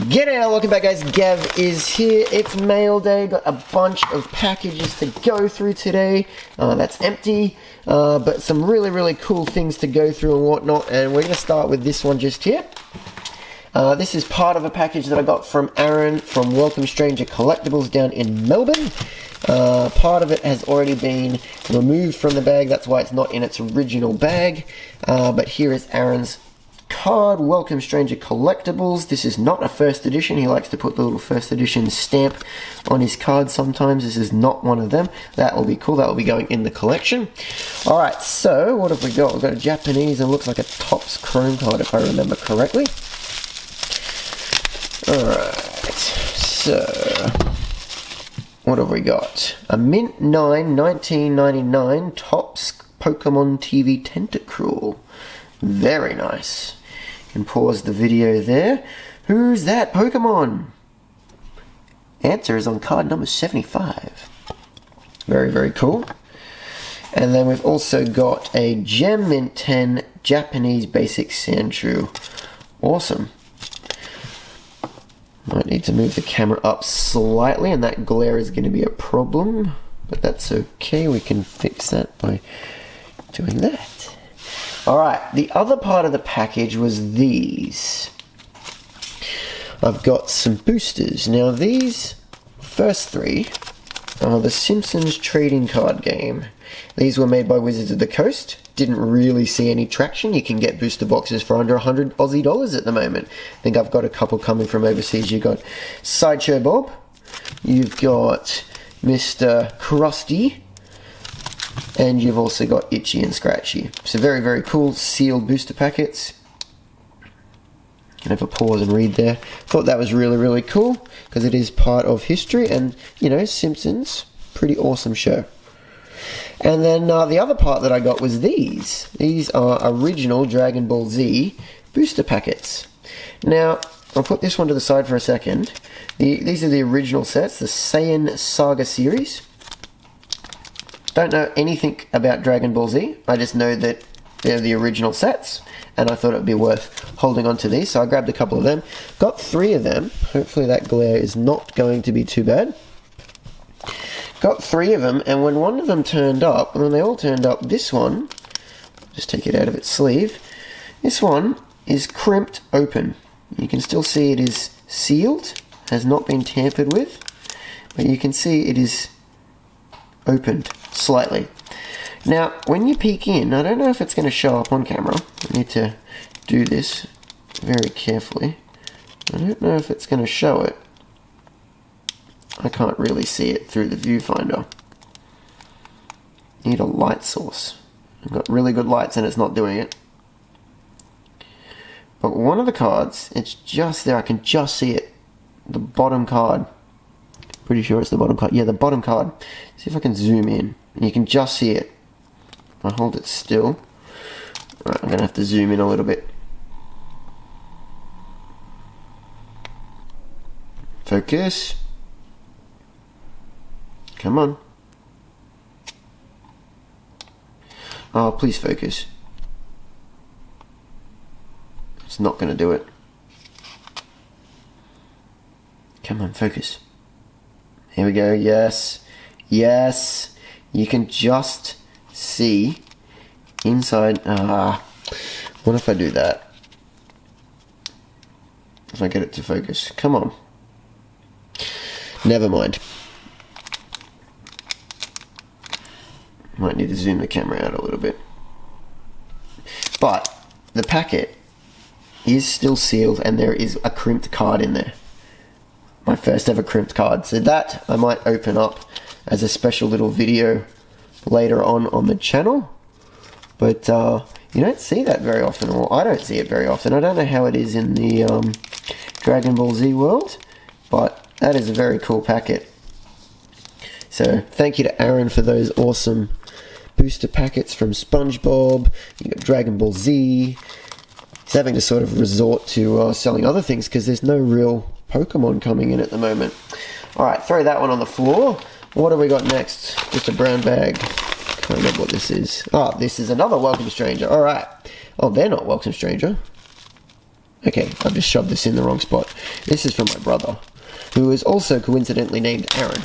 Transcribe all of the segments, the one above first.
G'day, welcome back guys, Gav is here. It's mail day, got a bunch of packages to go through today. That's empty, but some really cool things to go through and whatnot, and we're going to start with this one just here. This is part of a package that I got from Aaron from Welcome Stranger Collectibles down in Melbourne. Part of it has already been removed from the bag, that's why it's not in its original bag, but here is Aaron's card, Welcome Stranger Collectibles. This is not a first edition. He likes to put the little first edition stamp on his cards sometimes. This is not one of them. That will be cool. That will be going in the collection. Alright, so what have we got? We've got a Japanese and looks like a Topps Chrome card if I remember correctly. Alright, so what have we got? A Mint 9 1999 Topps Pokemon TV Tentacruel. Very nice. You can pause the video there. Who's that Pokemon? Answer is on card number 75. Very cool. And then we've also got a Gem Mint 10 Japanese Basic Sandshrew. Awesome. Might need to move the camera up slightly, and that glare is going to be a problem, but that's okay. We can fix that by doing that. Alright, the other part of the package was these. I've got some boosters. Now these first three are the Simpsons Trading Card Game. These were made by Wizards of the Coast. Didn't really see any traction. You can get booster boxes for under 100 Aussie dollars at the moment. I think I've got a couple coming from overseas. You've got Sideshow Bob. You've got Mr. Krusty. And you've also got Itchy and Scratchy. So very cool sealed booster packets. Can have a pause and read there. Thought that was really cool because it is part of history, and you know, Simpsons, pretty awesome show. And then the other part that I got was these. These are original Dragon Ball Z booster packets. Now I'll put this one to the side for a second. These are the original sets, the Saiyan Saga series. Don't know anything about Dragon Ball Z. I just know that they're the original sets, and I thought it would be worth holding on to these, so I grabbed a couple of them. Got 3 of them. Hopefully that glare is not going to be too bad. Got 3 of them, and when one of them turned up, and when they all turned up, this one, just take it out of its sleeve, this one is crimped open. You can still see it is sealed, has not been tampered with, but you can see it is opened slightly. Now when you peek in, I don't know if it's going to show up on camera. I need to do this very carefully. I don't know if it's going to show it. I can't really see it through the viewfinder. Need a light source. I've got really good lights and it's not doing it. But one of the cards, it's just there. I can just see it. The bottom card. Pretty sure it's the bottom card. Yeah, the bottom card. See if I can zoom in. You can just see it. If I hold it still. Right, I'm going to have to zoom in a little bit. Focus. Come on. Oh, please focus. It's not going to do it. Come on, focus. Here we go, yes, you can just see inside. What if I do that? If I get it to focus, come on. Never mind. Might need to zoom the camera out a little bit. But the packet is still sealed and there is a crimped card in there. My first ever crimped card. So that I might open up as a special little video later on the channel. But you don't see that very often, or I don't see it very often. I don't know how it is in the Dragon Ball Z world, but that is a very cool packet. So thank you to Aaron for those awesome booster packets from SpongeBob. You got Dragon Ball Z. He's having to sort of resort to selling other things because there's no real Pokemon coming in at the moment. Alright, throw that one on the floor. What have we got next? Just a brown bag. Can't remember what this is. Oh, this is another Welcome Stranger. Alright. Oh, they're not Welcome Stranger. Okay, I've just shoved this in the wrong spot. This is from my brother, who is also coincidentally named Aaron.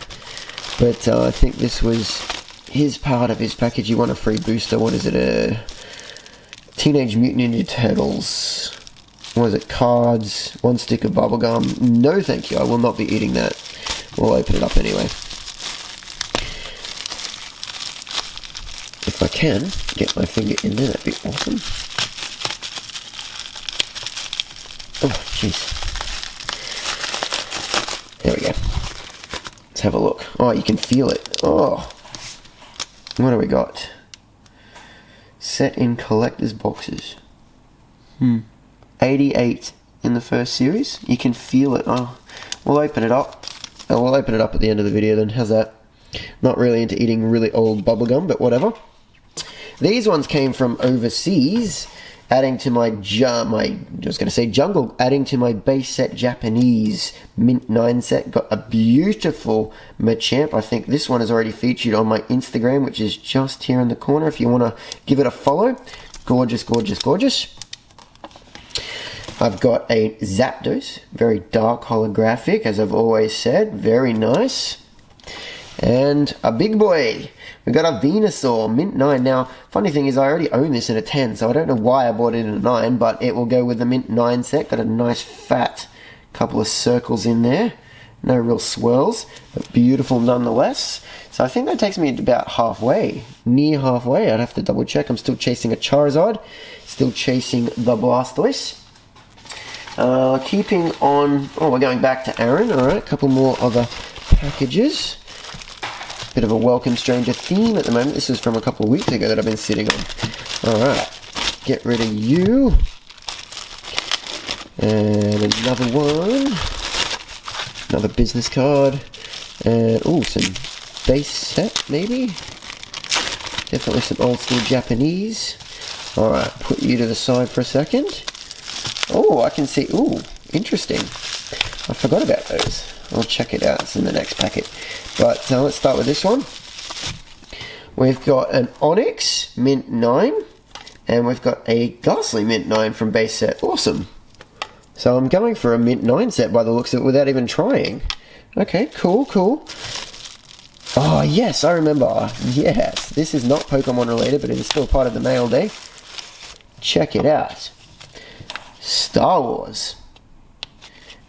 But I think this was his part of his package. He won a free booster. What is it? A Teenage Mutant Ninja Turtles. What is it? Cards. 1 stick of bubblegum. No thank you, I will not be eating that. We'll open it up anyway. If I can get my finger in there, that'd be awesome. Oh, jeez. There we go. Let's have a look. Oh, you can feel it. Oh. What do we got? Set in collector's boxes. 88 in the first series. You can feel it. Oh, we'll open it up. Oh, we'll open it up at the end of the video then. How's that? Not really into eating really old bubblegum, but whatever. These ones came from overseas, adding to my jungle, adding to my base set Japanese Mint 9 set. Got a beautiful Machamp. I think this one is already featured on my Instagram, which is just here in the corner if you want to give it a follow. Gorgeous, gorgeous, gorgeous. I've got a Zapdos, very dark holographic, as I've always said, very nice. And a big boy, we got a Venusaur, Mint 9. Now, funny thing is I already own this in a 10, so I don't know why I bought it in a 9, but it will go with the Mint 9 set. Got a nice fat couple of circles in there, no real swirls, but beautiful nonetheless. So I think that takes me about halfway, near halfway. I'd have to double check. I'm still chasing a Charizard, still chasing the Blastoise. Keeping on, we're going back to Aaron. Alright, a couple more other packages. Bit of a welcome stranger theme at the moment. This is from a couple of weeks ago that I've been sitting on. Alright, get rid of you. And another one. Another business card. And, some base set, maybe? Definitely some old school Japanese. Alright, put you to the side for a second. Oh, I can see, interesting. I forgot about those. I'll check it out, it's in the next packet. But let's start with this one. We've got an Onyx Mint 9, and we've got a Ghastly Mint 9 from base set. Awesome. So I'm going for a Mint 9 set by the looks of it without even trying. Okay, cool, cool. Oh, yes, I remember. Yes, this is not Pokemon related, but it is still part of the mail day. Check it out. Star Wars.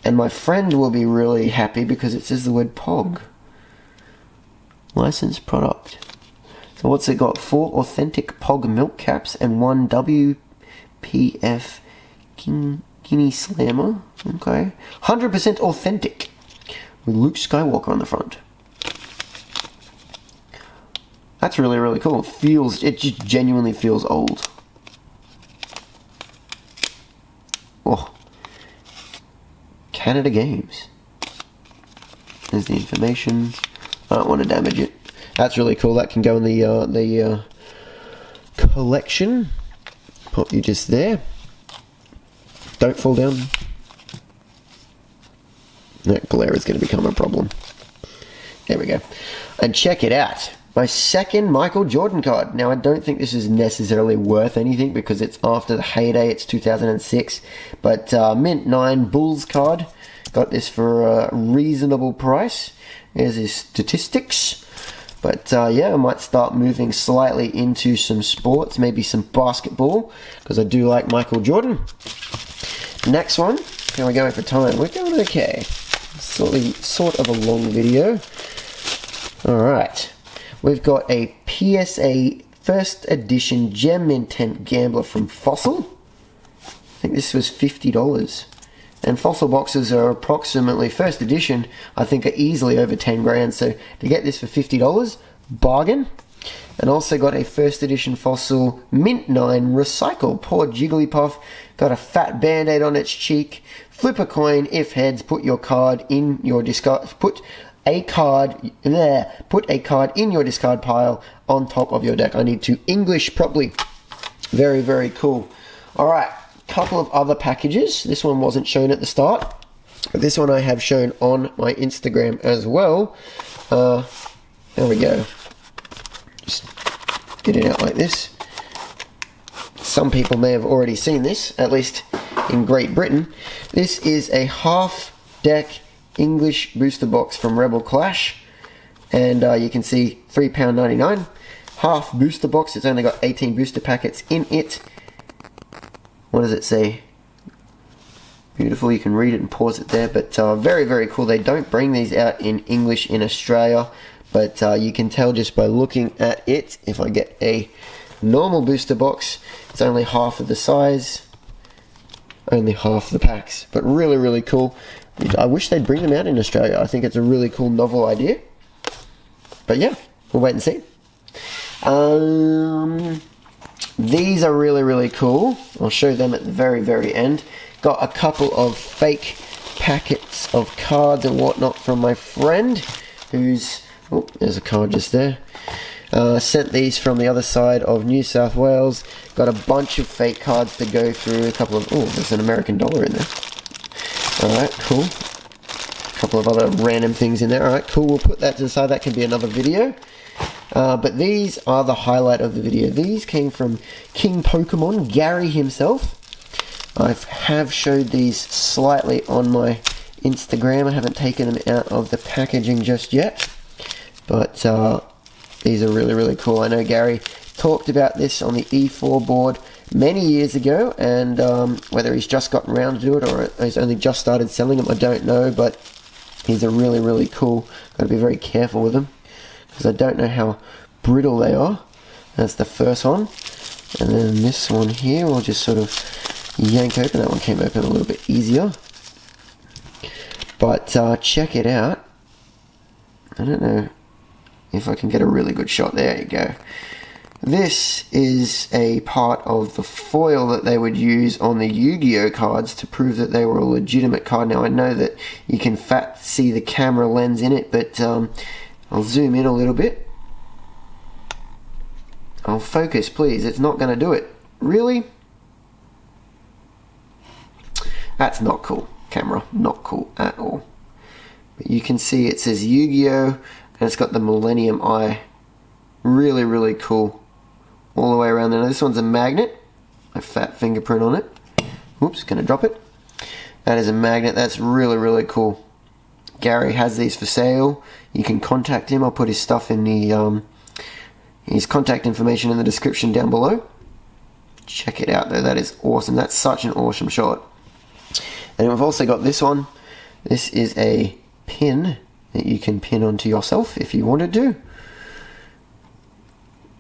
And my friend will be really happy because it says the word POG. Licensed product. So what's it got? 4 authentic POG milk caps and 1 WPF Guinea Slammer. Okay. 100% authentic. With Luke Skywalker on the front. That's really, really cool. It just genuinely feels old. Oh. Canada Games. There's the information. I don't want to damage it. That's really cool. That can go in the collection. Pop you just there. Don't fall down. That glare is going to become a problem. There we go. And check it out. My second Michael Jordan card. Now, I don't think this is necessarily worth anything because it's after the heyday. It's 2006. But Mint 9 Bulls card. Got this for a reasonable price. There's his statistics. But yeah, I might start moving slightly into some sports. Maybe some basketball. Because I do like Michael Jordan. Next one. How are we going for time? We're going okay. Sort of a long video. Alright. We've got a PSA first edition Gem Intent Gambler from Fossil. I think this was $50. And Fossil boxes are approximately, first edition, I think are easily over 10 grand. So to get this for $50, bargain. And also got a first edition Fossil Mint 9 Recycle. Poor Jigglypuff. Got a fat band-aid on its cheek. Flip a coin. If heads, put your card in your discard. Put a card in your discard pile on top of your deck. I need to English properly. Very, very cool. Alright, couple of other packages. This one wasn't shown at the start, but this one I have shown on my Instagram as well. There we go. Just get it out like this. Some people may have already seen this, at least in Great Britain. This is a half deck English booster box from Rebel Clash, and you can see £3.99. Half booster box. It's only got 18 booster packets in it. What does it say? Beautiful. You can read it and pause it there, but very, very cool. They don't bring these out in English in Australia, but you can tell just by looking at it. If I get a normal booster box, it's only half of the size, only half the packs, but really, really cool. I wish they'd bring them out in Australia. I think it's a really cool, novel idea. But yeah, we'll wait and see. These are really, really cool. I'll show them at the very, very end. Got a couple of fake packets of cards and whatnot from my friend, who's, oh, there's a card just there. Sent these from the other side of New South Wales. Got a bunch of fake cards to go through. A couple of, oh, there's an American dollar in there. Alright, cool. A couple of other random things in there. Alright, cool. We'll put that to the side. That can be another video. But these are the highlight of the video. These came from King Pokemon, Gary himself. I have showed these slightly on my Instagram. I haven't taken them out of the packaging just yet. But these are really, really cool. I know Gary talked about this on the E4 board many years ago, and whether he's just gotten around to do it or he's only just started selling them, I don't know, but these are really, really cool. Got to be very careful with them, because I don't know how brittle they are. That's the first one. And then this one here, we'll just sort of yank open. That one came open a little bit easier. But check it out. I don't know if I can get a really good shot. There you go. This is a part of the foil that they would use on the YuGiOh cards to prove that they were a legitimate card. Now I know that you can see the camera lens in it, but I'll zoom in a little bit. I'll focus, please. It's not going to do it. Really? That's not cool, camera. Not cool at all. But you can see it says YuGiOh, and it's got the Millennium Eye. Really, really cool. All the way around there. Now this one's a magnet. A fat fingerprint on it. Oops, gonna drop it. That is a magnet. That's really, really cool. Gary has these for sale. You can contact him. I'll put his stuff in the his contact information in the description down below. Check it out though. That is awesome. That's such an awesome shot. And we've also got this one. This is a pin that you can pin onto yourself if you wanted to.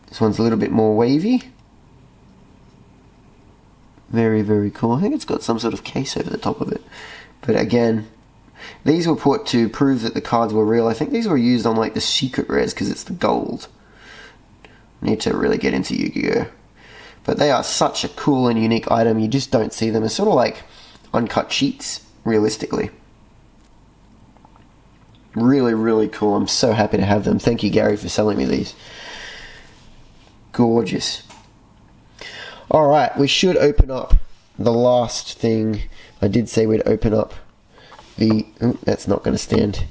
This one's a little bit more wavy. Very, very cool. I think it's got some sort of case over the top of it. But again, these were put to prove that the cards were real. I think these were used on like the secret rares because it's the gold. Need to really get into YuGiOh. But they are such a cool and unique item. You just don't see them. It's sort of like uncut sheets, realistically. Really, really cool. I'm so happy to have them. Thank you, Gary, for selling me these. Gorgeous. Alright, we should open up the last thing. I did say we'd open up the... Oh, that's not going to stand.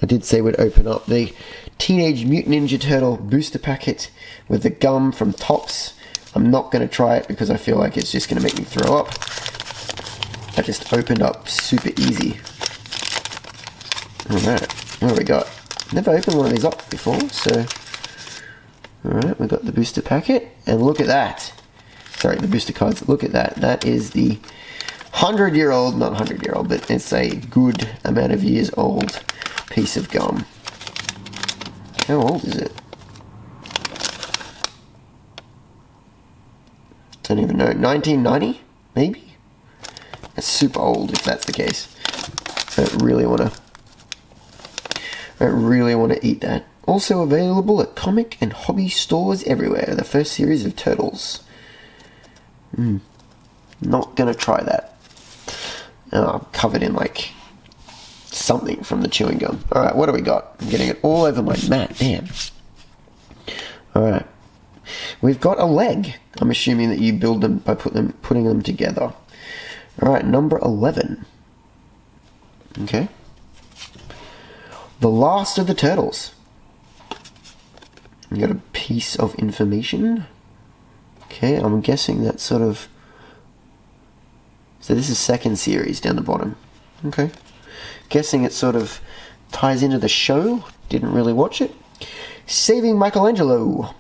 I did say we'd open up the Teenage Mutant Ninja Turtle booster packet with the gum from Topps. I'm not going to try it because I feel like it's just going to make me throw up. I just opened up super easy. Alright, what do we got? Never opened one of these up before, so... Alright, we got the booster packet, and look at that. Sorry, the booster cards, look at that. That is the 100-year-old, not 100-year-old, but it's a good amount of years old piece of gum. How old is it? Don't even know. 1990, maybe? That's super old if that's the case. I don't really want to eat that. Also available at comic and hobby stores everywhere. The first series of Turtles. Not gonna try that. I'm covered in like something from the chewing gum. Alright, what do we got? I'm getting it all over my mat, damn. Alright. We've got a leg. I'm assuming that you build them by putting them together. Alright, number 11. Okay. The last of the Turtles. You got a piece of information. Okay, I'm guessing that's sort of So this is second series down the bottom. Okay. Guessing it sort of ties into the show. Didn't really watch it. Saving Michelangelo.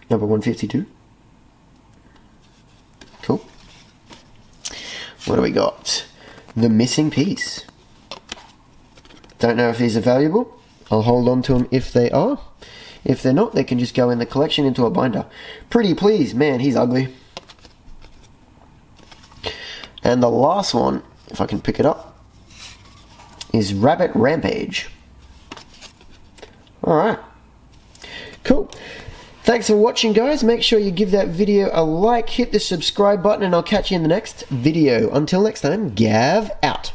Number 152. Cool. What do we got? The Missing Piece. Don't know if these are valuable. I'll hold on to them if they are. If they're not, they can just go in the collection into a binder. Pretty please. Man, he's ugly. And the last one, if I can pick it up, is Rabbit Rampage. Alright. Cool. Thanks for watching, guys. Make sure you give that video a like, hit the subscribe button, and I'll catch you in the next video. Until next time, Gav out.